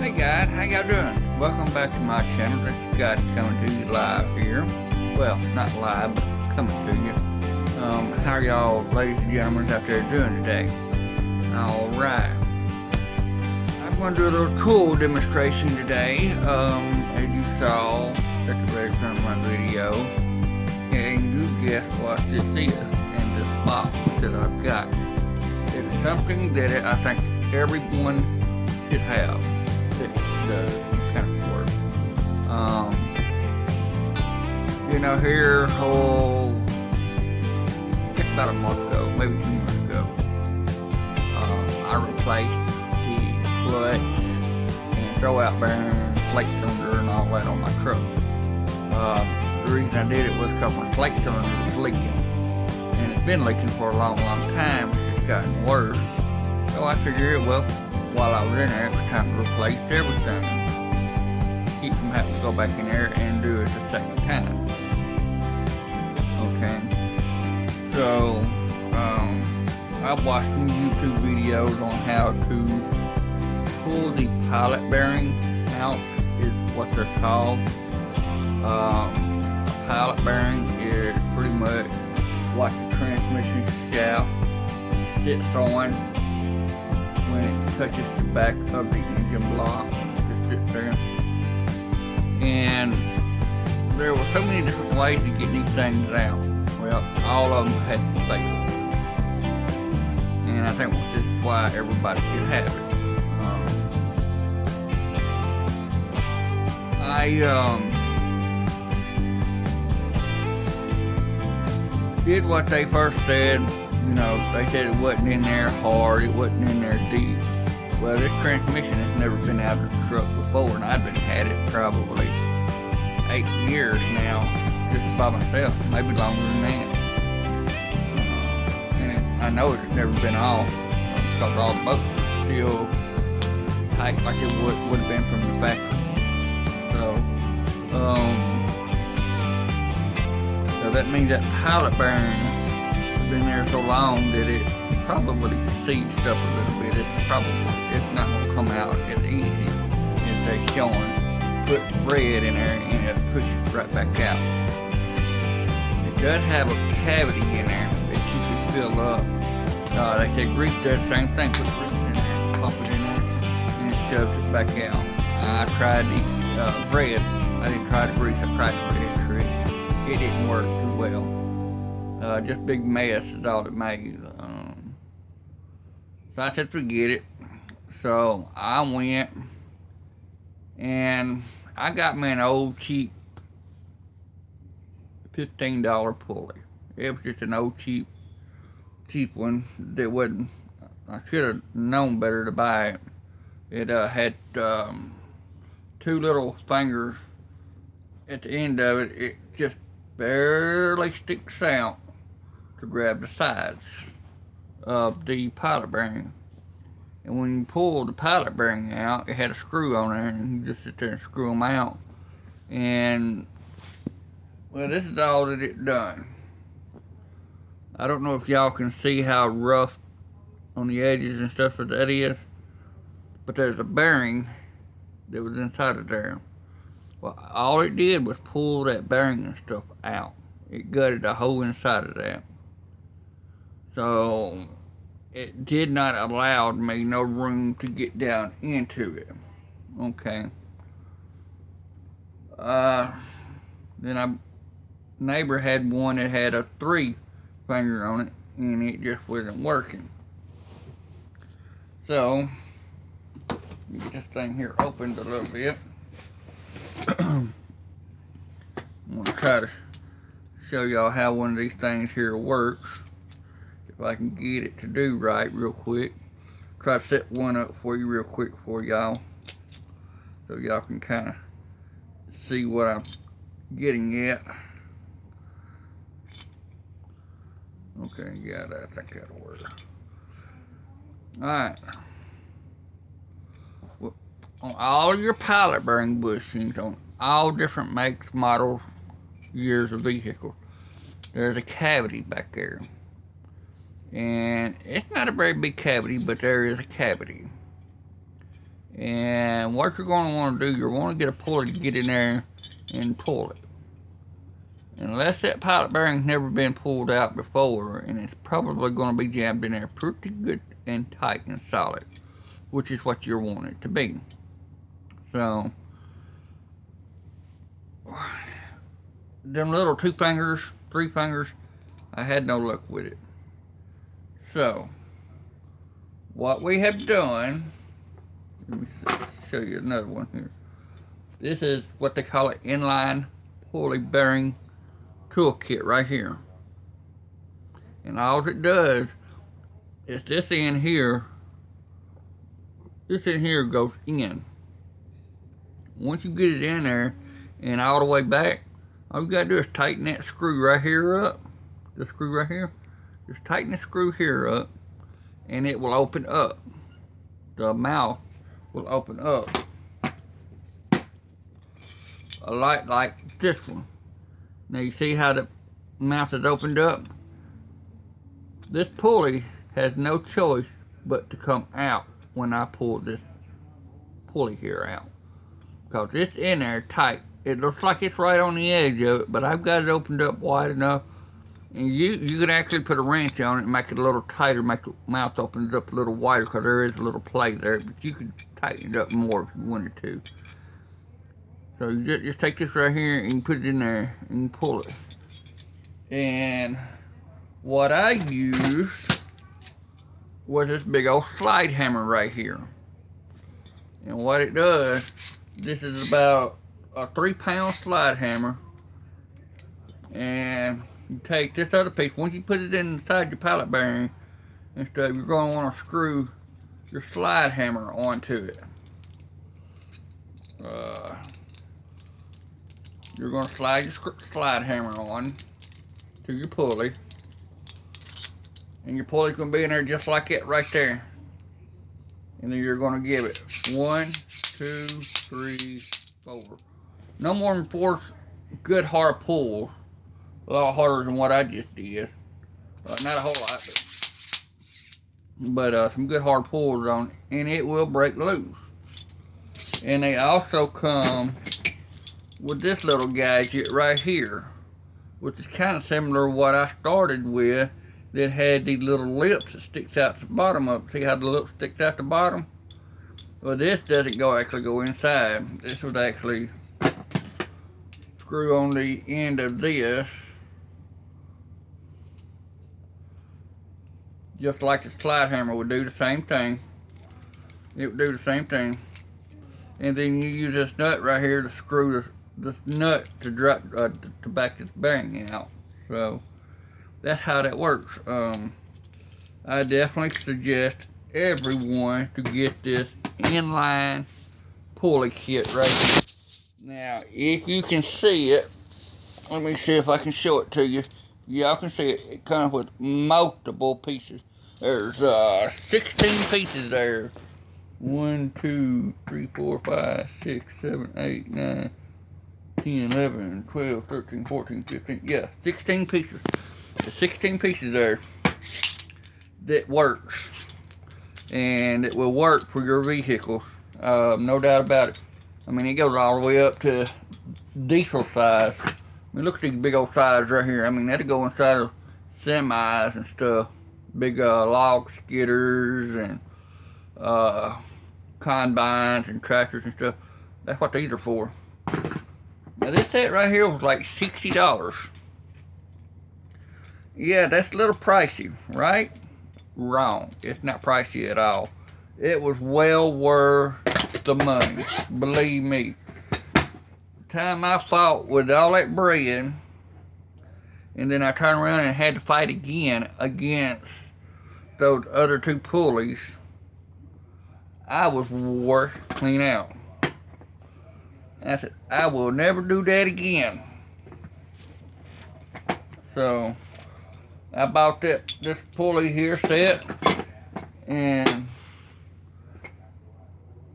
Hey guys, how y'all doing? Welcome back to my channel. This is Scott coming to you live here. Well, not live, but coming to you. How are y'all, ladies and gentlemen, out there doing today? Alright. I'm going to do a little tool demonstration today. As you saw at the very front of my video. And you guess what this is in this box that I've got. It's something that I think everyone should have. That does kind of work. Here, about a month ago, maybe 2 months ago, I replaced the clutch and throwout bearing, flake cylinder, and all that on my truck. The reason I did it was because my flake cylinder was leaking, and it's been leaking for a long time. It's just gotten worse. So I figured, well, while I was in there, it was time to replace everything. Keep from having to go back in there and do it the second time. Okay. So, I've watched some YouTube videos on how to pull the pilot bearing out, is what they're called. A pilot bearing is pretty much what the transmission shaft sits on when it touches the back of the engine block. Just sits there. And there were so many different ways to get these things out. Well, all of them had to fail. And I think this is why everybody should have it. I did what they first said. They said it wasn't in there hard, it wasn't in there deep. Well, this transmission has never been out of the truck before, and I've had it probably 8 years now, just by myself, maybe longer than that. And I know it's never been off, because all the bolts are still tight like it would have been from the factory. So that means that pilot bearing has been there so long that it probably seized up a little bit. It's not going to come out as easy as they showing. Put thread in there and it pushes it right back out. It does have a cavity in there that you can fill up. They say grease does the same thing. Put grease in there, pump it in there, and it shoves it back out. I tried the thread. I didn't try the grease. I tried the thread trick. It didn't work too well. Just big mess is all it made. So I said forget it. So I went and I got me an old cheap $15 pulley. It was just an old cheap one that wasn't. I should have known better to buy it. It had 2 little fingers at the end of it. It just barely sticks out to grab the sides of the pilot bearing. And when you pull the pilot bearing out, it had a screw on there, and you just sit there and screw them out. And, well, this is all that it done. I don't know if y'all can see how rough on the edges and stuff that is, but there's a bearing that was inside of there. Well, all it did was pull that bearing and stuff out. It gutted the whole inside of that. So it did not allow me no room to get down into it. Okay. Then a neighbor had one that had a 3 finger on it, and it just wasn't working. So get this thing here opened a little bit. I'm gonna try to show y'all how one of these things here works. If I can get it to do right real quick. Try to set one up for you real quick for y'all, so y'all can kind of see what I'm getting at. Okay, yeah, I think that'll work. Alright. On all your pilot bearing bushings, on all different makes, models, years of vehicles, there's a cavity back there. And it's not a very big cavity, but there is a cavity. And what you're going to want to do, you're going to get a pulley to get in there and pull it. Unless that pilot bearing's never been pulled out before, and it's probably going to be jammed in there pretty good and tight and solid, which is what you want it to be. So, them little 2 fingers, 3 fingers, I had no luck with it. So, what we have done, let me show you another one here. This is what they call an inline pulley bearing toolkit right here. And all it does is this end here goes in. Once you get it in there and all the way back, all you gotta do is tighten that screw right here up. The screw right here. Just tighten the screw here up and it will open up. The mouth will open up. A light like this one. Now you see how the mouth is opened up? This pulley has no choice but to come out when I pull this pulley here out. Because it's in there tight. It looks like it's right on the edge of it, but I've got it opened up wide enough. And you can actually put a wrench on it and make it a little tighter, make the mouth opens up a little wider, because there is a little play there, but you could tighten it up more if you wanted to. So you just take this right here and put it in there and pull it. And what I used was this big old slide hammer right here. And what it does, this is about a 3-pound slide hammer. And you take this other piece, once you put it inside your pilot bearing and stuff, you're going to want to screw your slide hammer onto it. You're going to slide your slide hammer on to your pulley. And your pulley's going to be in there just like it right there. And then you're going to give it 1, 2, 3, 4. No more than 4 good hard pulls. A lot harder than what I just did. Not a whole lot, but some good hard pulls on it, and it will break loose. And they also come with this little gadget right here, which is kind of similar to what I started with, that had these little lips that sticks out the bottom of it. See how the lip sticks out the bottom? Well, this doesn't actually go inside. This would actually screw on the end of this, just like the slide hammer would do the same thing. It would do the same thing. And then you use this nut right here to screw this nut to drop to back this bearing out. So that's how that works. I definitely suggest everyone to get this inline pulley kit right here. Now, if you can see it, let me see if I can show it to you. Y'all can see it. It comes with multiple pieces. There's 16 pieces there. 1, 2, 3, 4, 5, 6, 7, 8, 9, 10, 11, 12, 13, 14, 15. Yeah, 16 pieces. There's 16 pieces there that works. And it will work for your vehicles. No doubt about it. I mean, it goes all the way up to diesel size. I mean, look at these big old sides right here. I mean, that'll go inside of semis and stuff. Big log skidders and combines and tractors and stuff. That's what these are for. Now this set right here was like $60. Yeah, that's a little pricey, right? Wrong. It's not pricey at all. It was well worth the money, believe me. The time I fought with all that bread, and then I turned around and had to fight again against those other 2 pulleys, I was wore clean out. I said, I will never do that again. So I bought this pulley here set, and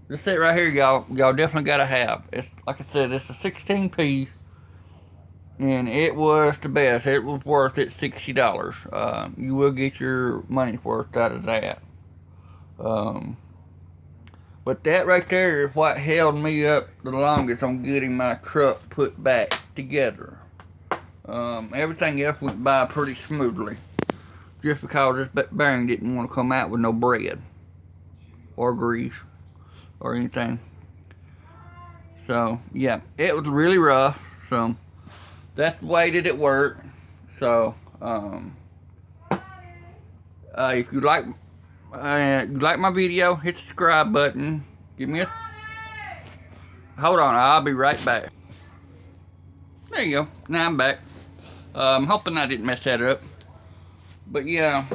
this set right here, y'all definitely gotta have. It's like I said, it's a 16 piece, and it was the best. It was worth it, $60. You will get your money's worth out of that. But that right there is what held me up the longest on getting my truck put back together. Everything else went by pretty smoothly, just because this bearing didn't want to come out with no bread or grease or anything. So yeah, it was really rough. So that's the way that it worked. So if you like my video, hit the subscribe button. Give me a hold on. I'll be right back. There you go. Now I'm back. I'm hoping I didn't mess that up. But yeah,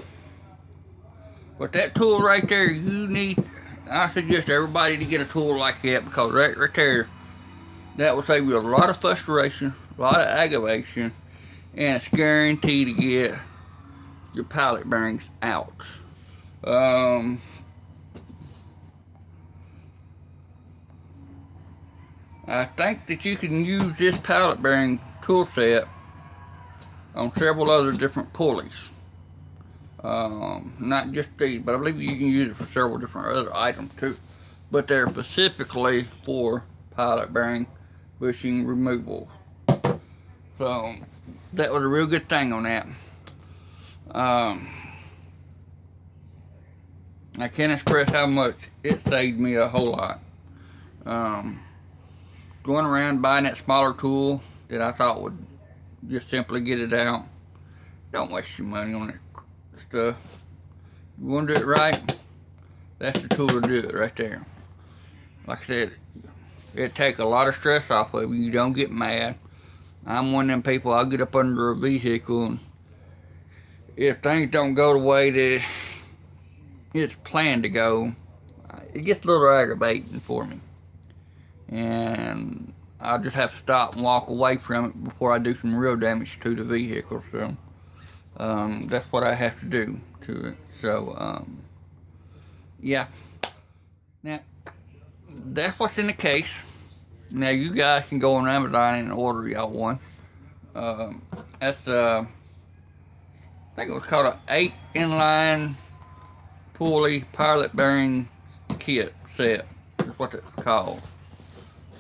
with that tool right there, you need. I suggest everybody to get a tool like that, because right there, that will save you a lot of frustration, a lot of aggravation, and it's guaranteed to get your pilot bearings out. I think that you can use this pilot bearing tool set on several other different pulleys. Not just these, but I believe you can use it for several different other items too. But they're specifically for pilot bearing bushing removal. So that was a real good thing on that. I can't express how much it saved me a whole lot. Going around buying that smaller tool that I thought would just simply get it out. Don't waste your money on it stuff. You want to do it right, that's the tool to do it right there. Like I said, it takes a lot of stress off of you. You don't get mad. I'm one of them people, I'll get up under a vehicle, and if things don't go the way that it's planned to go, it gets a little aggravating for me. And I'll just have to stop and walk away from it before I do some real damage to the vehicle. So that's what I have to do to it. So yeah, now that's what's in the case. Now you guys can go on Amazon and order y'all one. That's I think it was called an 8 inline pulley pilot bearing kit set. That's what it's called.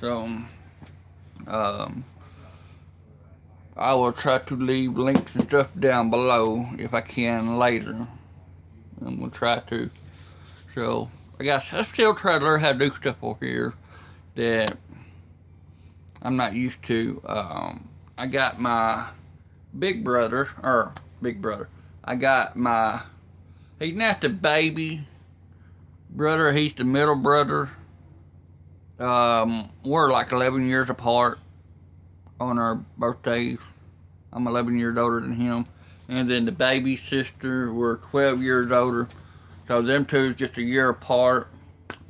So I will try to leave links and stuff down below if I can later. I'm gonna try to. So I still try to learn how to do stuff over here that I'm not used to. I got my big brother. I got my, he's not the baby brother, he's the middle brother. We're like 11 years apart on our birthdays. I'm 11 years older than him. And then the baby sister, we're 12 years older. So them two is just a year apart,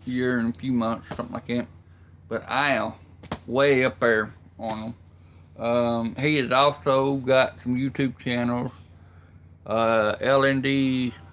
year and a few months, something like that. But I am way up there on them. He has also got some YouTube channels. LND